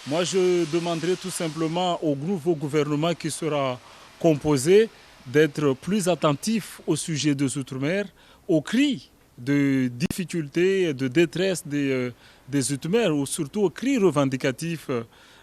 Moi, je demanderai tout simplement au nouveau gouvernement qui sera composé d'être plus attentif au sujet des Outre-mer, aux cris de difficultés, de détresse des Outre-mer, ou surtout aux cris revendicatifs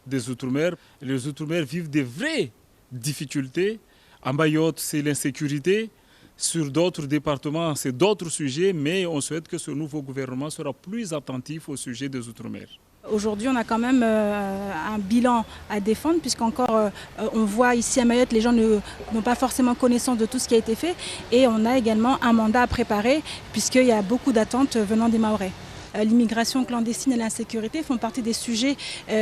des Outre-mer. Les Outre-mer vivent des vraies difficultés. À Mayotte, c'est l'insécurité. Sur d'autres départements, c'est d'autres sujets, mais on souhaite que ce nouveau gouvernement sera plus attentif au sujet des Outre-mer. Aujourd'hui, on a quand même un bilan à défendre, puisqu'encore on voit ici à Mayotte, les gens n'ont pas forcément connaissance de tout ce qui a été fait. Et on a également un mandat à préparer, puisqu'il y a beaucoup d'attentes venant des Mahorais. L'immigration clandestine et l'insécurité font partie des sujets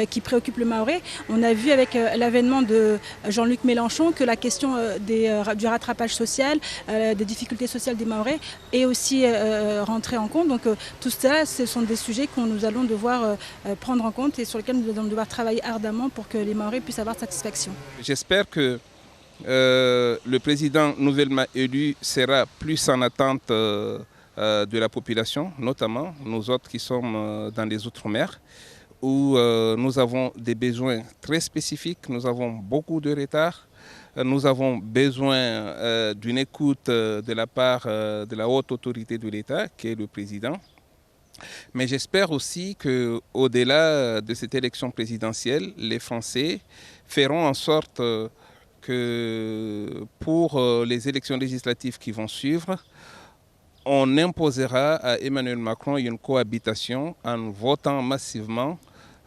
qui préoccupent le Mahorais. On a vu avec l'avènement de Jean-Luc Mélenchon que la question du rattrapage social, des difficultés sociales des Mahorais est aussi rentrée en compte. Donc tout cela, ce sont des sujets que nous allons devoir prendre en compte et sur lesquels nous allons devoir travailler ardemment pour que les Mahorais puissent avoir satisfaction. J'espère que le président nouvellement élu sera plus en attente de la population, notamment nous autres qui sommes dans les Outre-mer, où nous avons des besoins très spécifiques, nous avons beaucoup de retard, nous avons besoin d'une écoute de la part de la haute autorité de l'État, qui est le président. Mais j'espère aussi qu'au-delà de cette élection présidentielle, les Français feront en sorte que pour les élections législatives qui vont suivre, on imposera à Emmanuel Macron une cohabitation en votant massivement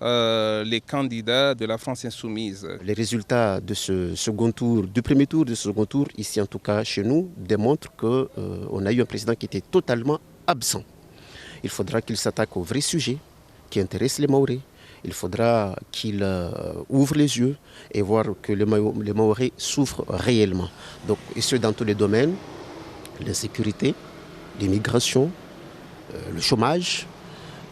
les candidats de la France insoumise. Les résultats de ce second tour, du premier tour, de ce second tour, ici en tout cas chez nous, démontrent qu'on a eu un président qui était totalement absent. Il faudra qu'il s'attaque aux vrais sujets qui intéressent les Mahorais. Il faudra qu'il ouvre les yeux et voir que les Mahorais souffrent réellement. Donc, et ce dans tous les domaines, l'insécurité, l'immigration, le chômage,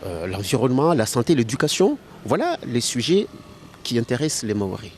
l'environnement, la santé, l'éducation. Voilà les sujets qui intéressent les Mahorais.